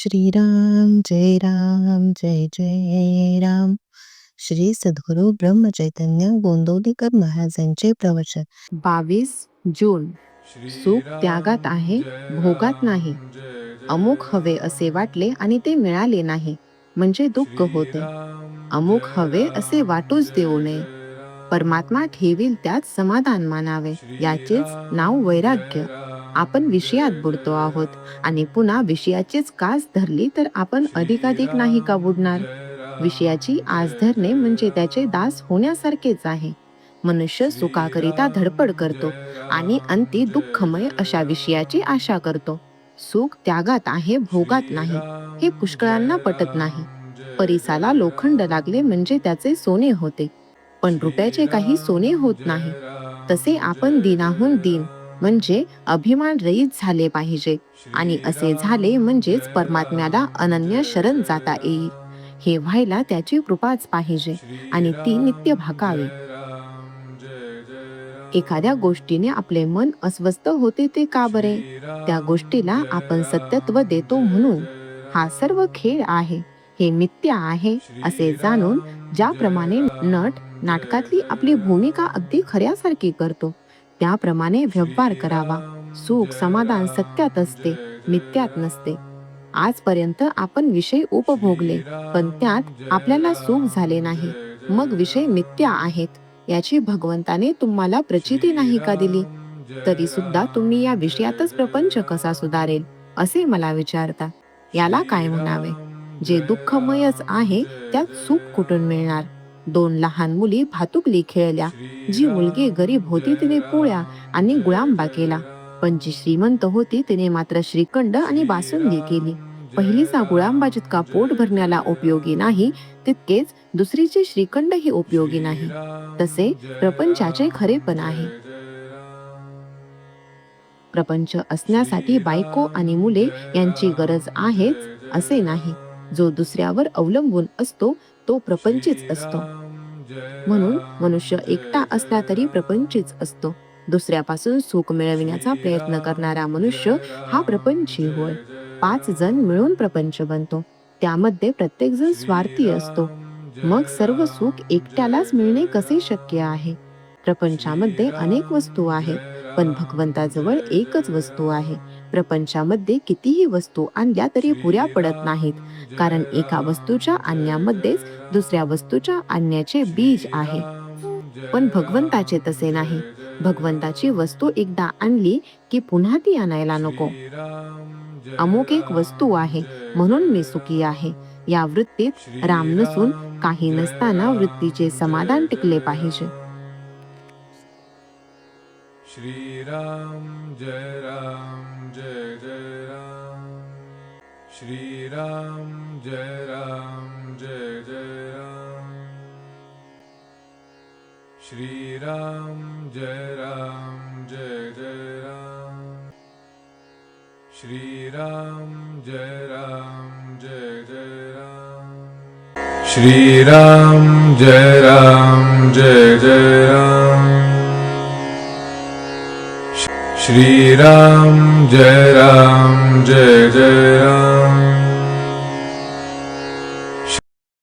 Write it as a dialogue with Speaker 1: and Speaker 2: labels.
Speaker 1: श्रीराम जय राम जय जय राम. श्री सद्गुरु ब्रह्मचैतन्य गोंदवलेकर महाराजांचे प्रवचन.
Speaker 2: 22 जून. सुख त्यागात आहे, भोगात नाही. अमुक हवे असे वाटले आणि ते मिळाले नाही म्हणजे दुःख होते. अमुक हवे असे वाटूच देऊ नये. परमात्मा ठेवील त्यात समाधान मानावे. याचेच नाव वैराग्य. आपण विषयात बुडतो आहोत आणि पुन्हा विषयाचीच कास धरली तर आपण अधिकाधिक नाही का बुडणार. विषयाची आस धरणे म्हणजे त्याचे दास होण्यासारखेच आहे. मनुष्य सुखाकरिता धडपड करतो आणि अंती दुःखमय अशा विषयाची आशा करतो. सुख त्यागात आहे, भोगात नाही, हे पुष्कळांना पटत नाही. परिसाला लोखंड लागले म्हणजे त्याचे सोने होते, पण रुपयाचे काही सोने होत नाही. तसे आपण दिनाहून दिन म्हणजे अभिमान रहित झाले पाहिजे, आणि असे झाले म्हणजेच परमात्म्याला अनन्य शरण जाता येईल. हे व्हायला त्याची कृपाच पाहिजे आणि ती नित्य भाकावी. एखाद्या गोष्टीने आपले मन अस्वस्थ होते ते का बरे? त्या गोष्टीला आपण सत्यत्व देतो म्हणून. हा सर्व खेळ आहे, हे मिथ्या आहे असे जाणून ज्याप्रमाणे नट नाटकातली आपली भूमिका अगदी खऱ्यासारखी करतो, त्याप्रमाणे व्यवहार करावा. सुख समाधान सत्यात असते, मिथ्यात नसते. आजपर्यंत आपण विषय उपभोगले, पण त्यात आपल्याला सुख झाले नाही, मग विषय मिथ्या आहेत याची भगवंताने तुम्हाला प्रचिती नाही का दिली? तरी सुद्धा तुम्ही या विषयातच प्रपंच कसा सुधारेल असे मला विचारता. याला काय म्हणावे? जे दुःखमयच आहे त्यात सुख कुठून मिळणार? 2 लहान मुली भातुकली खेळल्या. जी मुलगी गरीब होती तिने पोळ्या आणि गुळांबा केला, पण जी श्रीमंत होती तिने मात्र श्रीखंड आणि बासुंदी केली. पहिलीचा गुळांबा जितका पोट भरण्याला उपयोगी नाही, तितकेच दुसरीचे श्रीखंडही उपयोगी नाही. तसे प्रपंचाचे खरेपण आहे. प्रपंच असण्यासाठी बायको आणि मुले यांची गरज आहेच असे नाही. जो दुसऱ्यावर अवलंबून असतो तो प्रपंचीच असतो. म्हणून मनुष्य एकटा असला तरी प्रपंचीच असतो. दुसऱ्यापासून सुख मिळविण्याचा प्रयत्न करणारा मनुष्य हा प्रपंची होय. 5 जण मिळून प्रपंच बनतो, त्यामध्ये प्रत्येक जण स्वार्थी असतो. मग सर्व सुख एकट्यालाच मिळणे कसे शक्य आहे? प्रपंचामध्ये अनेक वस्तू आहेत, पण भगवंताजवळ एकच वस्तू आहे. प्रपंचामध्ये कितीही वस्तू आणल्या तरी पुऱ्या पडत नाहीत, कारण एका वस्तूच्या आणण्यामध्येच दुसऱ्या वस्तूच्या आणण्याचे बीज आहे. पण भगवंताचे तसे नाही. भगवंताची वस्तू एकदा आणली की पुन्हा ती आणायला नको. अमुक एक वस्तू आहे म्हणून मी सुखी आहे, या वृत्तीत राम नसून काही नसताना वृत्तीचे समाधान टिकले पाहिजे.
Speaker 3: श्रीराम जय राम जय जय राम. श्रीराम जय राम जय जय राम. श्रीराम जय राम जय जय राम. श्रीराम जय राम जय जय राम. श्रीराम जय राम जय जय राम. श्रीराम जय राम जय जय राम.